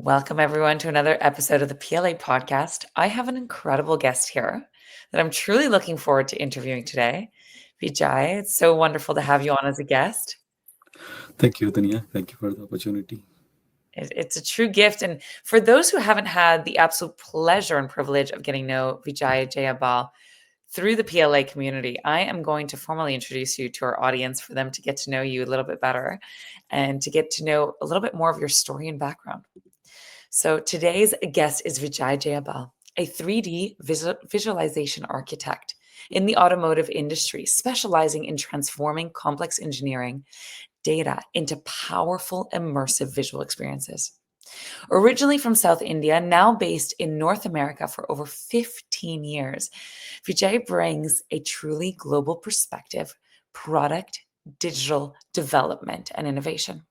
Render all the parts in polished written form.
Welcome, everyone, to another episode of the PLA podcast. I have an incredible guest here that I'm truly looking forward to interviewing today. Vijay, it's so wonderful to have you on as a guest. Thank you, Tania. Thank you for the opportunity. It's a true gift. And for those who haven't had the absolute pleasure and privilege of getting to know Vijay Jeyabal through the PLA community, I am going to formally introduce you to our audience for them to get to know you a little bit better and to get to know a little bit more of your story and background. So today's guest is Vijay Jeyabal, a 3D visualization architect in the automotive industry, specializing in transforming complex engineering data into powerful immersive visual experiences. Originally from South India, now based in North America for over 15 years, Vijay brings a truly global perspective, product, digital development, and innovation.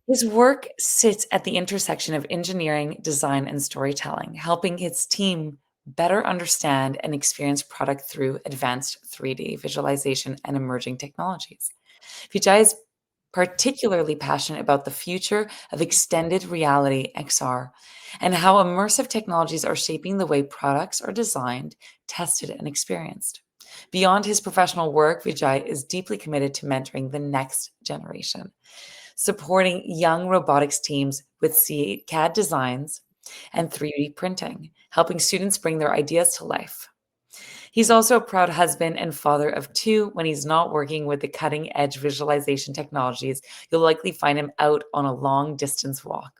His work sits at the intersection of engineering, design, and storytelling, helping his team better understand and experience product through advanced 3D visualization and emerging technologies. Vijay is particularly passionate about the future of extended reality XR and how immersive technologies are shaping the way products are designed, tested, and experienced. Beyond his professional work, Vijay is deeply committed to mentoring the next generation, supporting young robotics teams with CAD designs and 3D printing, helping students bring their ideas to life. He's also a proud husband and father of two. When he's not working with the cutting edge visualization technologies, you'll likely find him out on a long distance walk.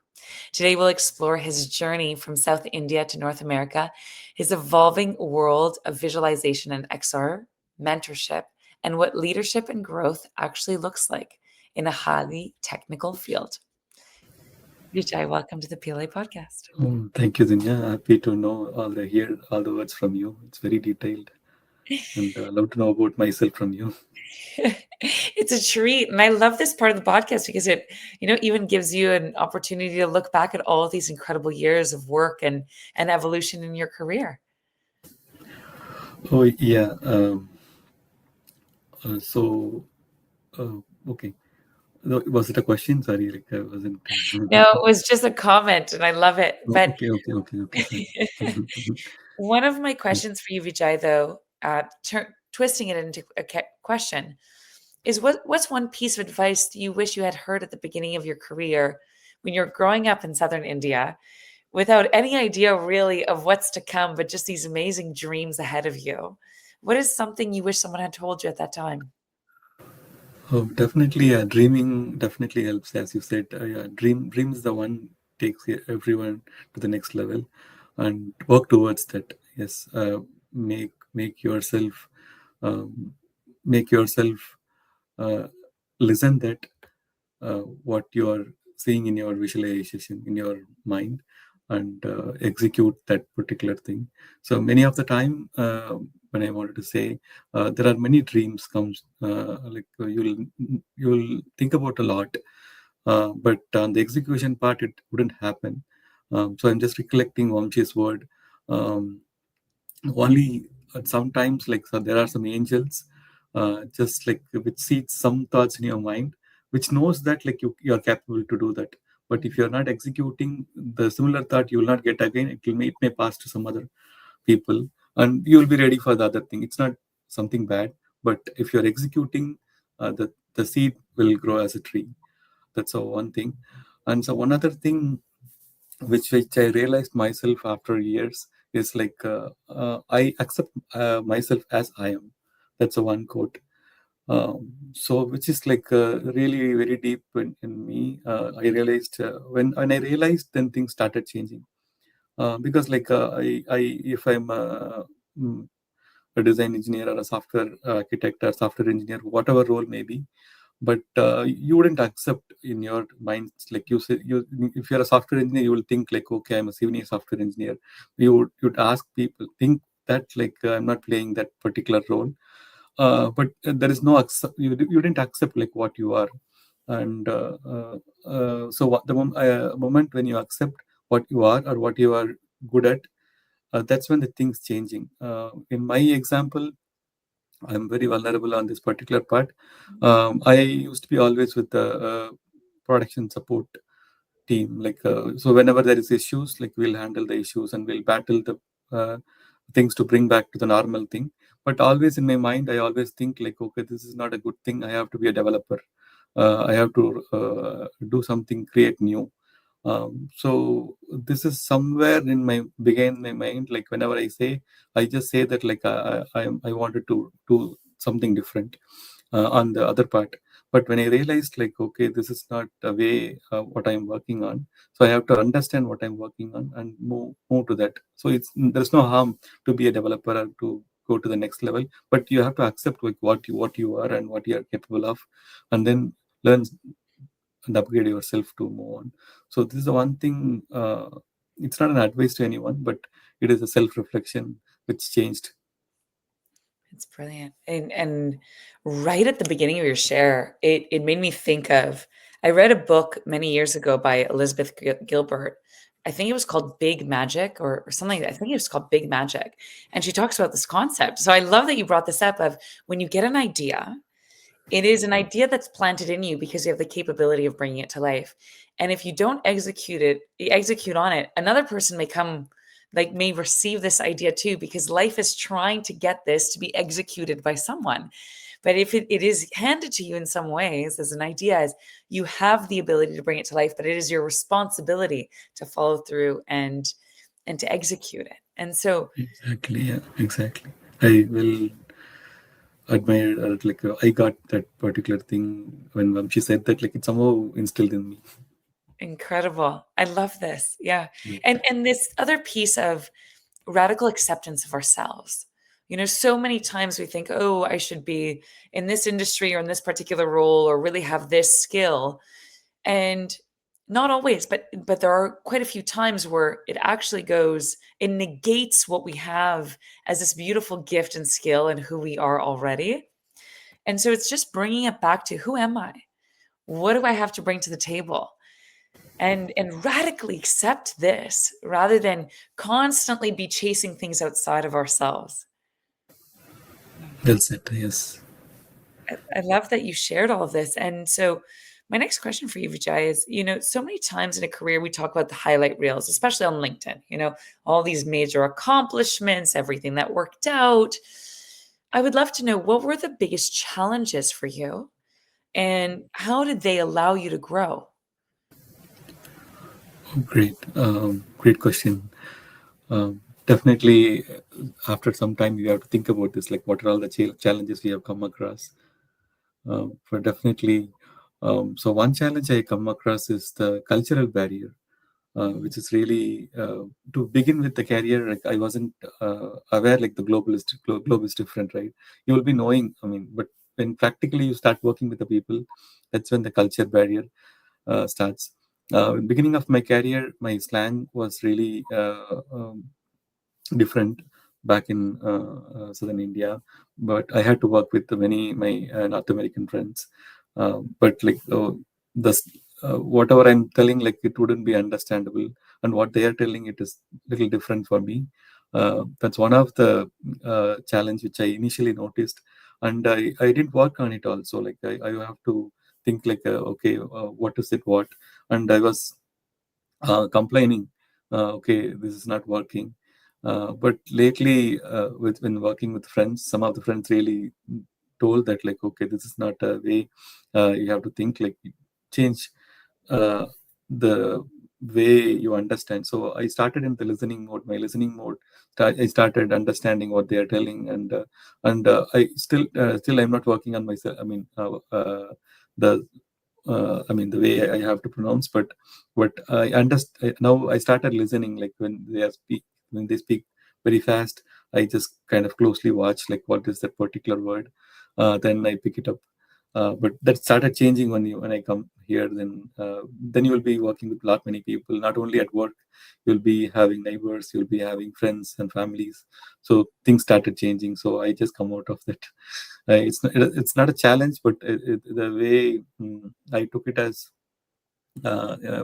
Today, we'll explore his journey from South India to North America, his evolving world of visualization and XR, mentorship, and what leadership and growth actually looks like in a highly technical field. Vijay, welcome to the PLA podcast. Thank you, Tania. Happy to know hear all the words from you. It's very detailed, and love to know about myself from you. It's a treat. And I love this part of the podcast because it, even gives you an opportunity to look back at all of these incredible years of work and evolution in your career. Oh yeah. So okay. No, was it a question? Sorry, like I wasn't. No, it was just a comment and I love it. Oh, But okay, fine. one of my Yes. questions for you, Vijay, though, twisting it into a question, is what's one piece of advice that you wish you had heard at the beginning of your career when you're growing up in southern India without any idea really of what's to come, but just these amazing dreams ahead of you? What is something you wish someone had told you at that time? Oh, definitely. Dreaming definitely helps, as you said. Yeah, dream is the one takes everyone to the next level, and work towards that. Yes, make yourself um, make yourself uh, listen that what you are seeing in your visualization in your mind, and execute that particular thing. So many of the time, when I wanted to say, there are many dreams comes, you'll think about a lot, but on the execution part it wouldn't happen. So I'm just recollecting Wamchi's word. um, Only sometimes, like, so there are some angels, just like which seeds some thoughts in your mind, which knows that like you are capable to do that. But if Mhm. you're not executing the similar thought, you will not get again. It may pass to some other people, and you will be ready for the other thing. It's not something bad, but if you're executing, the seed will grow as a tree. That's one thing. And so one other thing which I realized myself after years is like, I accept myself as I am. That's a one quote. So which is like really very deep in me. I realized, when I realized, then things started changing. Because like, I if I'm mm, a design engineer or a software architect or software engineer, whatever role may be, but you wouldn't accept in your mind, like you say, you if you're a software engineer, you will think like, okay, I'm a senior software engineer. You'd ask people, think that like, I'm not playing that particular role. But there is no accept, you didn't accept like what you are. And so what the moment when you accept what you are or what you are good at, that's when the things changing. In my example, I'm very vulnerable on this particular part. I used to be always with the production support. team. So whenever there is issues, like we'll handle the issues and we'll battle the uh, things to bring back to the normal thing. But always in my mind, I always think like, okay, this is not a good thing. I have to be a developer. I have to do something, create new. So this is somewhere in my began my mind. Like whenever I just say that like I wanted to do something different on the other part. But when I realized like, okay, this is not the way what I'm working on, so I have to understand what I'm working on and move to that. So there's no harm to be a developer or to go to the next level, but you have to accept like what you are and what you are capable of, and then learn and upgrade yourself to move on. So this is the one thing. It's not an advice to anyone, but it is a self-reflection which changed. It's brilliant. And right at the beginning of your share, it made me think of I read a book many years ago by Elizabeth Gilbert. I think it was called Big Magic or something. I think it was called Big Magic. And she talks about this concept. So I love that you brought this up of when you get an idea, it is an idea that's planted in you because you have the capability of bringing it to life. And if you don't execute on it, another person may come, like, may receive this idea too, because life is trying to get this to be executed by someone. But if it is handed to you in some ways as an idea, as you have the ability to bring it to life, but it is your responsibility to follow through and to execute it. And so Exactly. Yeah. Exactly. I will admire I got that particular thing when she said that, like it somehow instilled in me. incredible. I love this. Yeah. Yeah. And this other piece of radical acceptance of ourselves. You know, so many times we think, oh, I should be in this industry or in this particular role or really have this skill. And not always, but there are quite a few times where it actually goes, it negates what we have as this beautiful gift and skill and who we are already. And so it's just bringing it back to who am I? What do I have to bring to the table? And radically accept this rather than constantly be chasing things outside of ourselves. Well said. Yes. I love that you shared all of this. And so my next question for you, Vijay, is, so many times in a career we talk about the highlight reels, especially on LinkedIn, all these major accomplishments, everything that worked out. I would love to know, what were the biggest challenges for you and how did they allow you to grow? Great. Great question. Definitely, after some time, you have to think about this. Like, what are all the challenges we have come across? For definitely, so one challenge I come across is the cultural barrier, which is really to begin with the career. Like, I wasn't aware like the globe is different, right? You will be knowing. I mean, but when practically you start working with the people, that's when the culture barrier starts. Beginning of my career, my slang was really different back in southern India, but I had to work with many my North American friends. But like the whatever I'm telling, like it wouldn't be understandable, and what they are telling, it is little different for me. That's one of the challenge which I initially noticed, and I didn't work on it also. Like I have to think like okay, what is it what, and I was complaining, okay, this is not working. But lately, with when working with friends, some of the friends really told that like, okay, this is not a way. You have to think like change uh, the way you understand. So I started in the listening mode. My listening mode, I started understanding what they are telling, and I still I'm not working on myself. I mean, the I mean the way I have to pronounce, but I understand now. I started listening like when they speak very fast. I just kind of closely watch like what is that particular word. Then I pick it up. But that started changing when I come here. Then you will be working with lot many people. Not only at work, you'll be having neighbors, you'll be having friends and families. So things started changing. So I just come out of that. It's not a challenge, but the way I took it as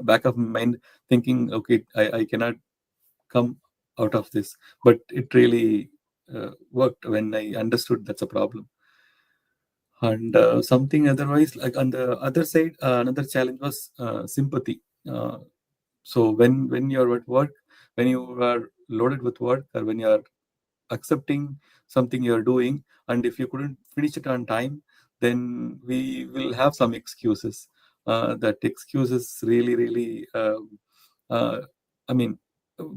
back of my mind, thinking, okay, I cannot come out of this, but it really worked when I understood that's a problem. And something otherwise, like on the other side, another challenge was sympathy. Uh, so when you're at work, when you are loaded with work, or when you are accepting something you're doing, and if you couldn't finish it on time, then we will have some excuses. That excuses really really uh, I mean,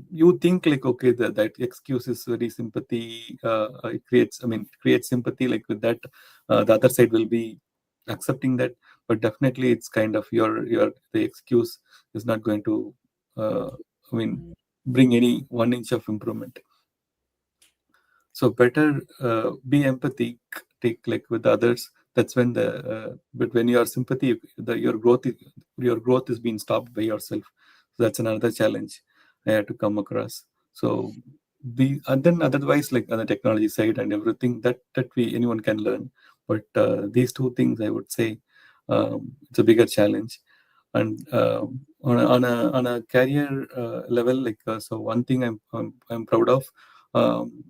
you think like, okay, that excuse is very sympathy, it creates, I mean, it creates sympathy, like with that, the other side will be accepting that. But definitely it's kind of your the excuse is not going to uh, I mean, bring any 1 inch of improvement. So better be empathic, take like with others. That's when the but when you are sympathy, your growth is being stopped by yourself. So that's another challenge I had to come across. So be, and then otherwise, like on the technology side and everything, that we anyone can learn. But these two things, I would say, it's a bigger challenge. And on a career level, like so one thing I'm proud of.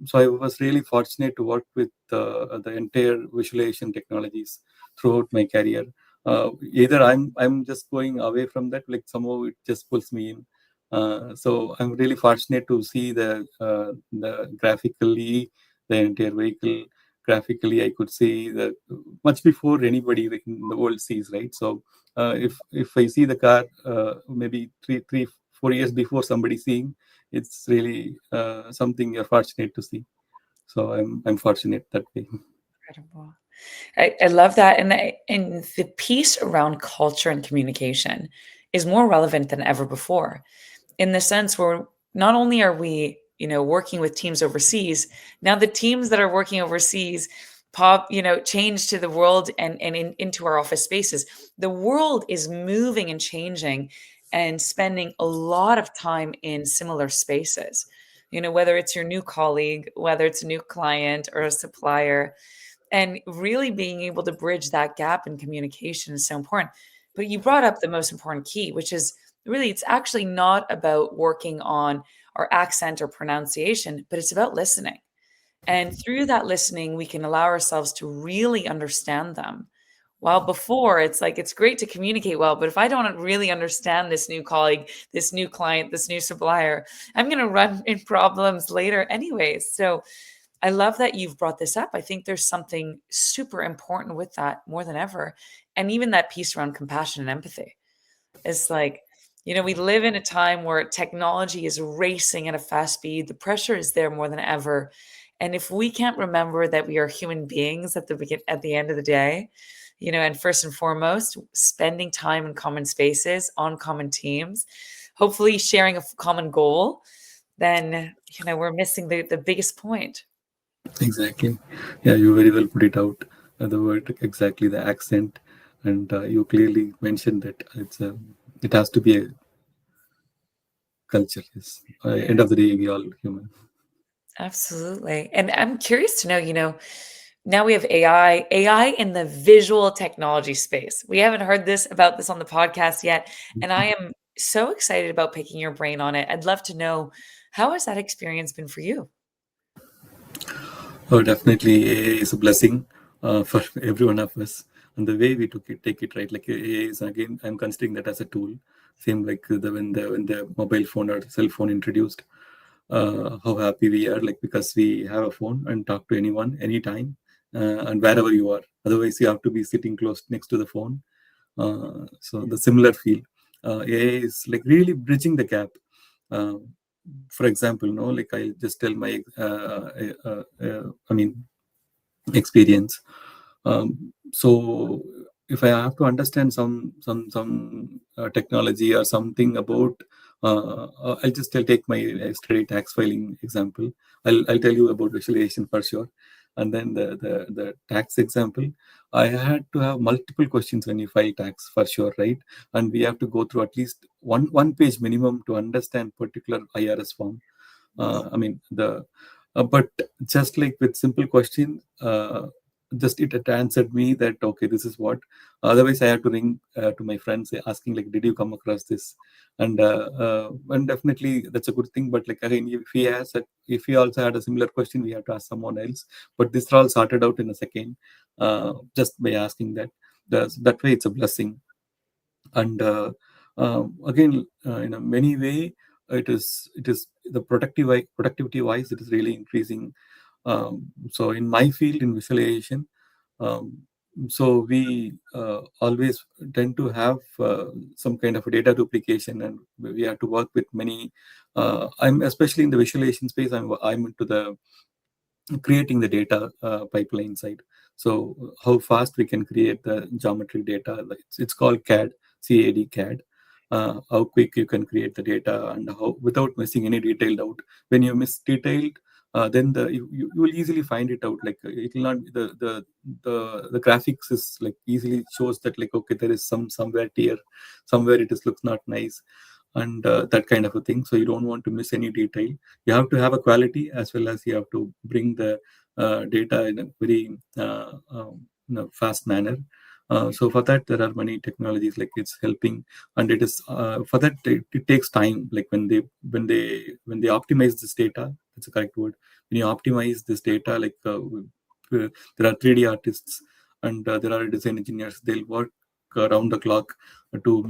So I was really fortunate to work with the entire visualization technologies throughout my career. Either I'm just going away from that, like somehow it just pulls me in. So I'm really fortunate to see the graphically the entire vehicle. Graphically, I could see that much before anybody in the world sees, right? So if I see the car maybe 4 years before somebody seeing, it's really something you're fortunate to see. So I'm fortunate that way. Incredible. I love that. And the piece around culture and communication is more relevant than ever before, in the sense where not only are we, working with teams overseas, now the teams that are working overseas change to the world and into our office spaces. The world is moving and changing and spending a lot of time in similar spaces. Whether it's your new colleague, whether it's a new client or a supplier, and really being able to bridge that gap in communication is so important. But you brought up the most important key, which is really it's actually not about working on our accent or pronunciation, but it's about listening. And through that listening, we can allow ourselves to really understand them. While before, it's like it's great to communicate well, but if I don't really understand this new colleague, this new client, this new supplier, I'm going to run in problems later, anyways. So I love that you've brought this up. I think there's something super important with that more than ever. And even that piece around compassion and empathy. It's like, we live in a time where technology is racing at a fast speed. The pressure is there more than ever. And if we can't remember that we are human beings at the end of the day, and first and foremost, spending time in common spaces on common teams, hopefully sharing a common goal, then we're missing the biggest point. Exactly. Yeah, you very well put it out. The word exactly, the accent, and you clearly mentioned that it has to be a culture. Yes. End of the day, we all human. Absolutely. And I'm curious to know, now we have AI in the visual technology space. We haven't heard about this on the podcast yet. And I am so excited about picking your brain on it. I'd love to know, how has that experience been for you? Oh, definitely, AI is a blessing for every one of us. And the way we take it, right? Like AI is again, I'm considering that as a tool. Same like when the mobile phone or cell phone introduced, how happy we are, like because we have a phone and talk to anyone, anytime, and wherever you are. Otherwise, you have to be sitting close next to the phone. So the similar feel, AI is like really bridging the gap. Uh, for example, like I just tell my, I mean, experience. So if I have to understand some technology or something about, I'll just take my straight tax filing example. I'll tell you about visualization for sure, and then the tax example. I had to have multiple questions when you file tax for sure, right? And we have to go through at least one page minimum to understand particular IRS form. I mean the but just like with simple question, just it had answered me that okay, this is what. Otherwise, I had to ring to my friends asking like, did you come across this? And definitely that's a good thing. But like again, if he also had a similar question, we have to ask someone else. But this all sorted out in a second, just by asking that. That way, it's a blessing. And Again, in a many way, it is the productivity wise, it is really increasing. So in my field in visualization, um, so we always tend to have some kind of a data duplication, and we have to work with many. I'm especially in the visualization space. I'm into the creating the data pipeline side. So how fast we can create the geometry data, like it's called CAD. How quick you can create the data and how without missing any detailed out. When you miss detailed, then you will easily find it out. Like it will not the graphics is like easily shows that like okay, there is somewhere tear, somewhere it is looks not nice, and that kind of a thing. So you don't want to miss any detail. You have to have a quality as well as you have to bring the data in a very fast manner. So for that there are many technologies like it's helping, and it is for that it takes time. Like when they optimize this data, that's a correct word. When you optimize this data, like there are 3D artists and there are design engineers. They'll work around the clock to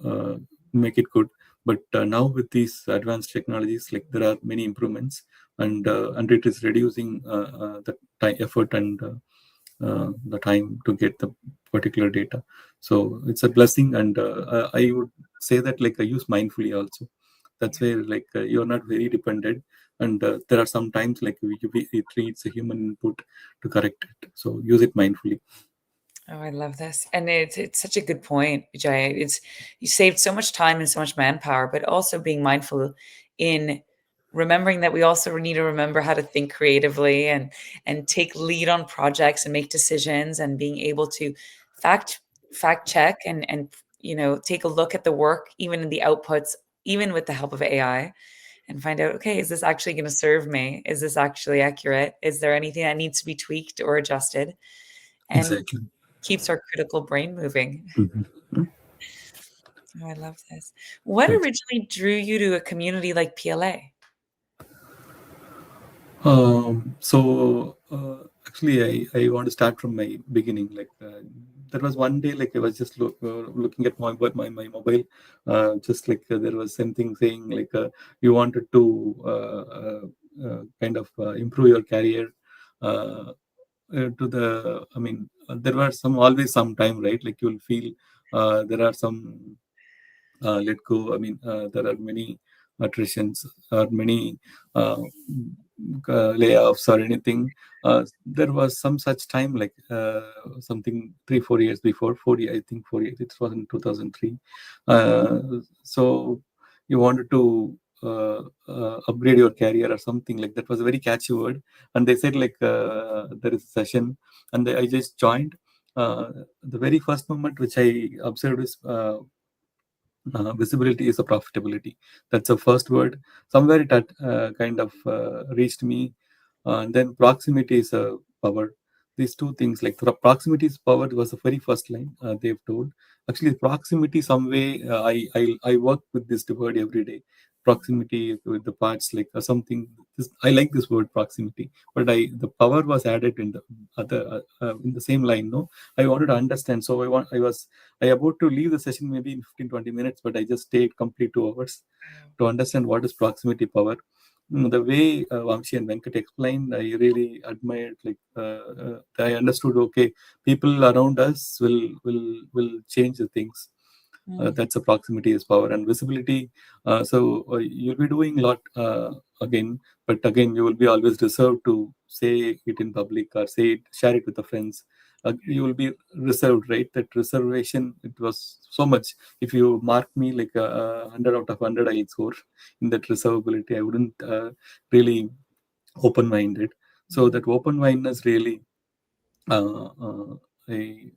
uh, make it good. But now with these advanced technologies, like there are many improvements, and it is reducing the time, effort, and the time to get the particular data. So it's a blessing, and I would say that like I use mindfully also. That's Yeah. where like you're not very dependent, and there are some times like it needs a human input to correct it. So use it mindfully. Oh, I love this. And it's such a good point, Vijay. It's you saved so much time and so much manpower, but also being mindful in remembering that we also need to remember how to think creatively and take lead on projects and make decisions and being able to fact fact check and take a look at the work, even in the outputs, even with the help of AI, and find out, okay, is this actually going to serve me? Is this actually accurate? Is there anything that needs to be tweaked or adjusted? And Exactly. keeps our critical brain moving. Mhm. Oh, I love this. What Thank you. originally drew you to a community like PLA? Actually, I want to start from my beginning. Like there was one day, like I was just looking at my mobile, just like there was something saying like you wanted to kind of improve your career. To the, I mean, there were some always some time, right? Like you'll feel there are some let go. I mean, there are many attritions or many layoffs or anything. There was some such time, like something 3 4 years before 4 years, I think 4 years. It was in 2003. Uh, so you wanted to upgrade your career or something like that. Was a very catchy word, and they said like there is a session, and I just joined. The very first moment which I observed is visibility is a profitability. That's the first word. Somewhere it had kind of reached me. And then proximity is a power. These two things, like proximity is power, was the very first line they've told. Actually, proximity, some way, I work with this word every day. Proximity with the parts, like something. I like this word proximity, but the power was added in the other in the same line. No, I wanted to understand. So I about to leave the session maybe in 15 20 minutes, but I just stayed complete 2 hours to understand what is proximity power. The way Vamshi and Venkat explained, I really admired. Like I understood. Okay, people around us will change the things. Mm, That's a proximity is power and visibility. So you'll be doing a lot again, but again you will be always reserved to say it in public or share it with the friends. You will be reserved, right? That reservation, it was so much. If you mark me like 100 out of 100, I'll score in that reservability. I wouldn't really open-minded. So mm. that open-mindedness really, uh, uh, I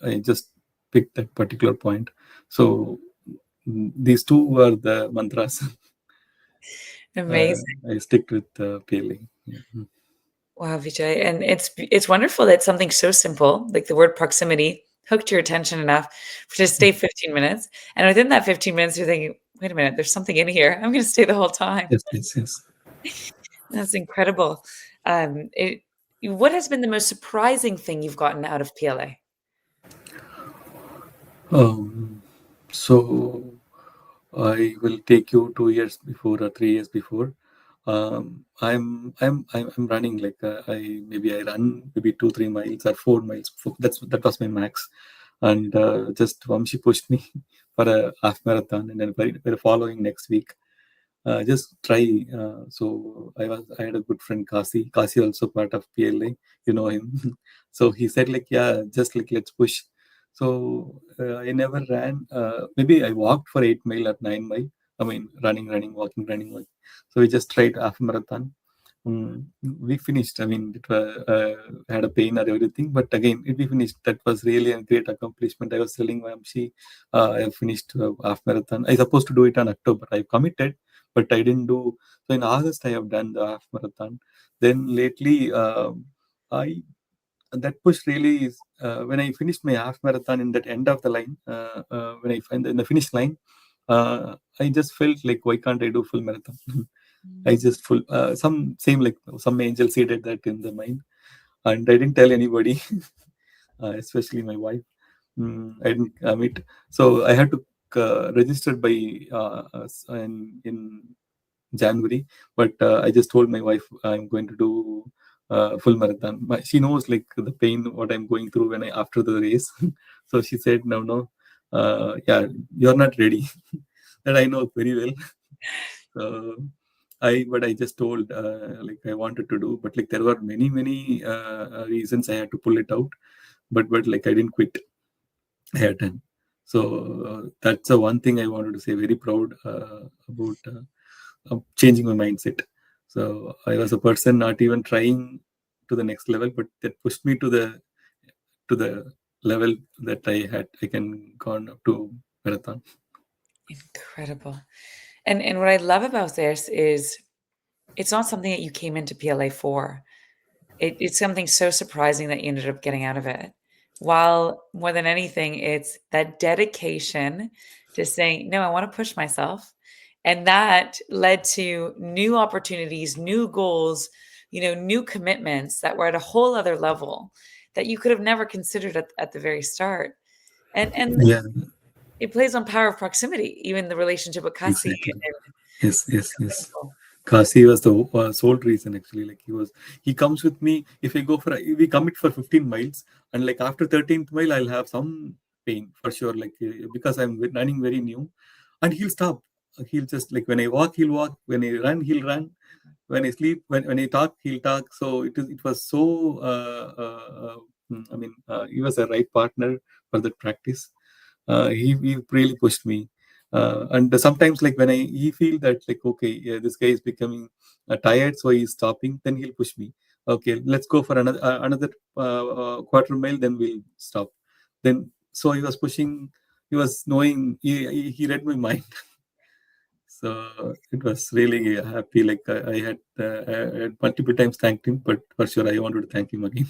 I just picked that particular point. So these two were the mantras. uh, Amazing. I stick with PLA. Yeah. Wow, Vijay. And it's wonderful that something so simple, like the word proximity, hooked your attention enough to stay 15 minutes. And within that 15 minutes, you're thinking, wait a minute, there's something in here. I'm going to stay the whole time. Yes, yes, yes. That's incredible. What has been the most surprising thing you've gotten out of PLA? Um, So I will take you 2 years before or 3 years before. I'm running like I run maybe 2-3 miles or 4 miles. That was my max, and just Vamshi pushed me for a half marathon, and then by the following next week, just try. I had a good friend Kasi. Kasi also part of PLA. You know him. So he said like, yeah, just like let's push. So I never ran. Maybe I walked for 8 mile or 9 mile. I mean, running, walking, running, walking. So we just tried half marathon. We finished. I mean, had a pain or everything, but again, we finished. That was really a great accomplishment. I was telling Vamshi, I finished half marathon. I supposed to do it on October. I committed, but I didn't do. So in August, I have done the half marathon. Then lately, I that push really is when I finished my half marathon in that end of the line. When I find in the finish line, I just felt like why can't I do full marathon? I Mm. just full some same like some angel seeded that in the mind, and I didn't tell anybody, especially my wife. I didn't commit, so I had to register by in January, but I just told my wife I'm going to do full marathon. She knows like the pain what I'm going through when I after the race, so she said no, yeah, you're not ready. That I know very well. So but I just told like I wanted to do, but like there were many reasons I had to pull it out, but like I didn't quit. I had done. So that's the one thing I wanted to say. Very proud about changing my mindset. So I was a person not even trying to the next level, but that pushed me to the level that I can gone up to marathon. Incredible. And what I love about this is it's not something that you came into PLA for. It's something so surprising that you ended up getting out of it. While more than anything, it's that dedication to saying, no, I want to push myself. And that led to new opportunities, new goals, new commitments that were at a whole other level that you could have never considered at the very start. And Yeah, it plays on power of proximity, even the relationship with Kasi. exactly. And Yes, so yes. beautiful. Kasi was the sole reason actually. Like he comes with me. If I go for, we commit for 15 miles, and like after 13th mile, I'll have some pain for sure. Like because I'm running very new, and he'll stop. He'll just like when I walk, he'll walk. When I run, he'll run. When I sleep, when I talk, he'll talk. So it was so. I mean, he was a right partner for that practice. He really pushed me, and sometimes like when I he feel that like okay, yeah, this guy is becoming tired, so he's stopping, then he'll push me. Okay, let's go for another quarter mile, then we'll stop. Then so he was pushing, he was knowing, he read my mind. So it was really happy. Like I had multiple times thanked him, but for sure I wanted to thank him again.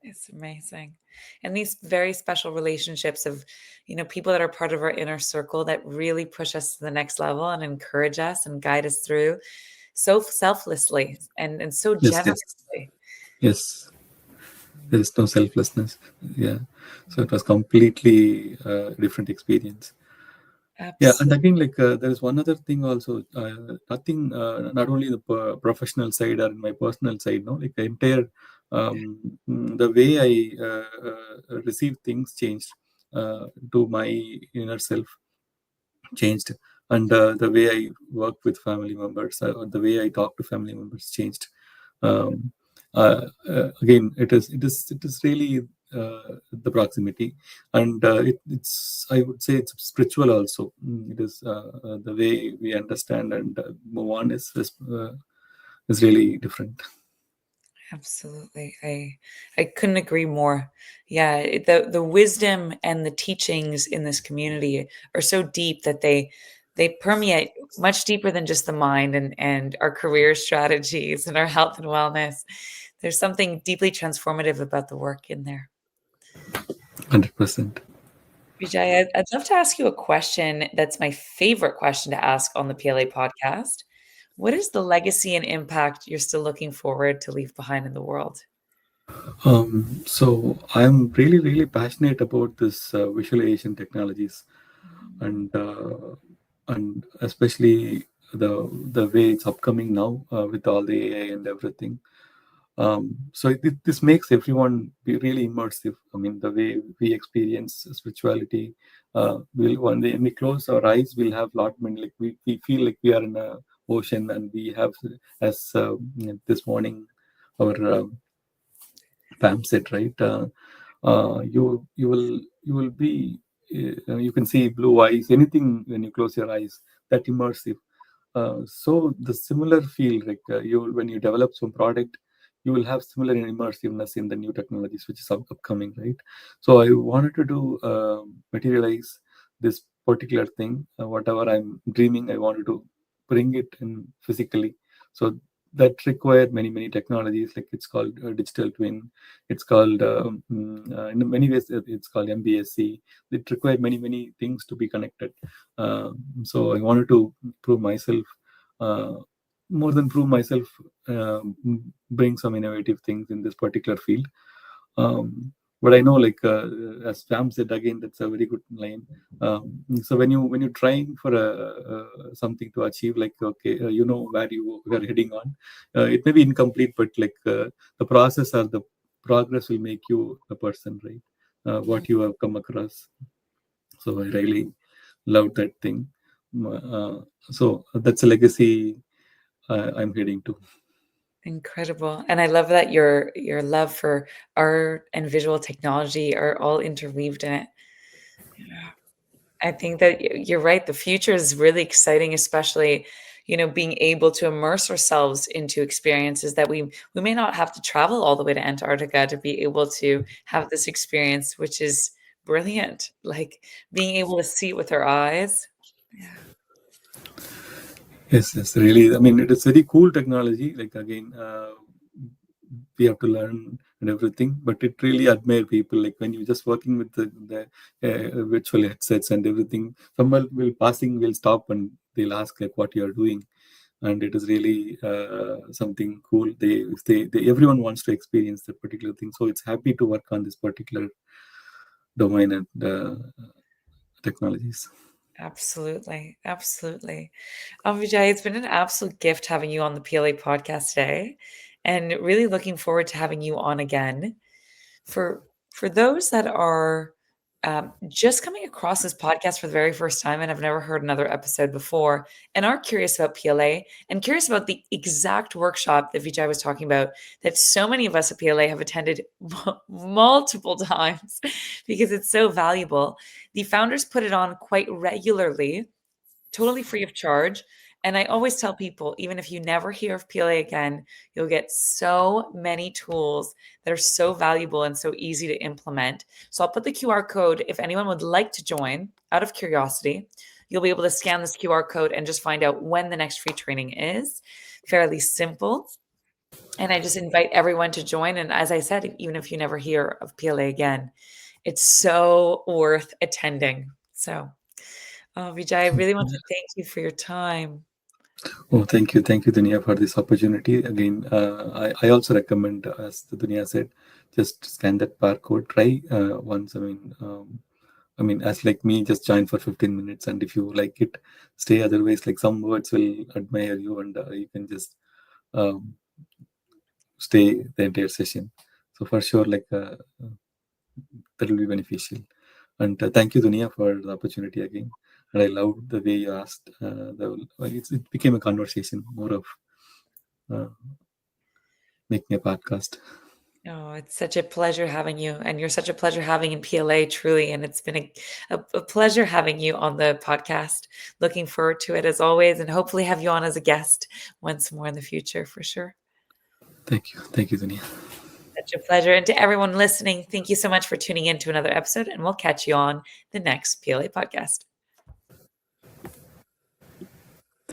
It's amazing. And these very special relationships of, people that are part of our inner circle that really push us to the next level and encourage us and guide us through so selflessly and so Yes, yes, generously. yes. There is no selflessness. Yeah. So it was completely different experience. Yeah, and Absolutely. again, like there is one other thing also. Nothing, not only the professional side or my personal side. No, like the entire the way I receive things changed to my inner self changed, and the way I work with family members, or the way I talk to family members changed. Um, Again, it is really the proximity, and it's I would say it's spiritual also. It is the way we understand and move on is really different. Absolutely. I couldn't agree more. Yeah, the wisdom and the teachings in this community are so deep that they permeate much deeper than just the mind and our career strategies and our health and wellness. There's something deeply transformative about the work in there. 100%. Vijay, I'd love to ask you a question that's my favorite question to ask on the PLA podcast. What is the legacy and impact you're still looking forward to leave behind in the world? So I'm really passionate about this visualization technologies. and especially the way it's upcoming now with all the AI and everything. So this makes everyone be really immersive. I mean, the way we experience spirituality, will one day when we close our eyes, we'll have lot many, like we feel like we are in a ocean, and we have, as this morning our Pam said, right? You will be, you can see blue eyes, anything when you close your eyes. That immersive. So the similar feel, like you when you develop some product, you will have similar immersiveness in the new technologies which is upcoming, right? So I wanted to do, materialize this particular thing. Whatever I'm dreaming, I wanted to bring it in physically. So that required many technologies, like it's called digital twin, it's called, in many ways it's called MBSC. It required many things to be connected. So I wanted to prove myself, uh, more than prove myself, bring some innovative things in this particular field. But I know, like, as Sam said again, that's a very good line. So when you're trying for something to achieve, like, okay, you know where you are heading on. It may be incomplete, but like, the process or the progress will make you a person, right? What you have come across. So I really love that thing. So that's a legacy I'm heading to. Incredible. And I love that your love for art and visual technology are all interweaved in it. Yeah. I think that you're right. The future is really exciting, especially, being able to immerse ourselves into experiences that we may not have to travel all the way to Antarctica to be able to have this experience, which is brilliant. Like being able to see it with our eyes. Yeah. Yes, really. I mean, it is very cool technology. Like, again, we have to learn and everything, but it really admire people. Like when you're just working with the virtual headsets and everything, someone will passing will stop and they'll ask like what you are doing, and it is really something cool. They everyone wants to experience that particular thing, so it's happy to work on this particular domain and technologies. Absolutely. Absolutely. Vijay, it's been an absolute gift having you on the PLA podcast today, and really looking forward to having you on again. For those that are just coming across this podcast for the very first time and have never heard another episode before, and are curious about PLA and curious about the exact workshop that Vijay was talking about, that so many of us at PLA have attended multiple times because it's so valuable. The founders put it on quite regularly, totally free of charge. And I always tell people, even if you never hear of PLA again, you'll get so many tools that are so valuable and so easy to implement. So I'll put the QR code if anyone would like to join out of curiosity. You'll be able to scan this QR code and just find out when the next free training is. Fairly simple. And I just invite everyone to join. And as I said, even if you never hear of PLA again, it's so worth attending. So Vijay, I really want to thank you for your time. Oh, thank you, Dunia, for this opportunity. Again, I also recommend, as the Dunia said, just scan that barcode. Try once. I mean, as like me, just join for 15 minutes, and if you like it, stay. Otherwise, like some words will admire you, and you can just um, stay the entire session. So for sure, like, that will be beneficial. And thank you, Dunia, for the opportunity again. And I love the way you asked. It became a conversation more of uh, making a podcast. Oh, it's such a pleasure having you, and you're such a pleasure having in PLA, truly. And it's been a pleasure having you on the podcast. Looking forward to it as always, and hopefully have you on as a guest once more in the future for sure. Thank you, Dunia. Such a pleasure. And to everyone listening, thank you so much for tuning in to another episode, and we'll catch you on the next PLA podcast.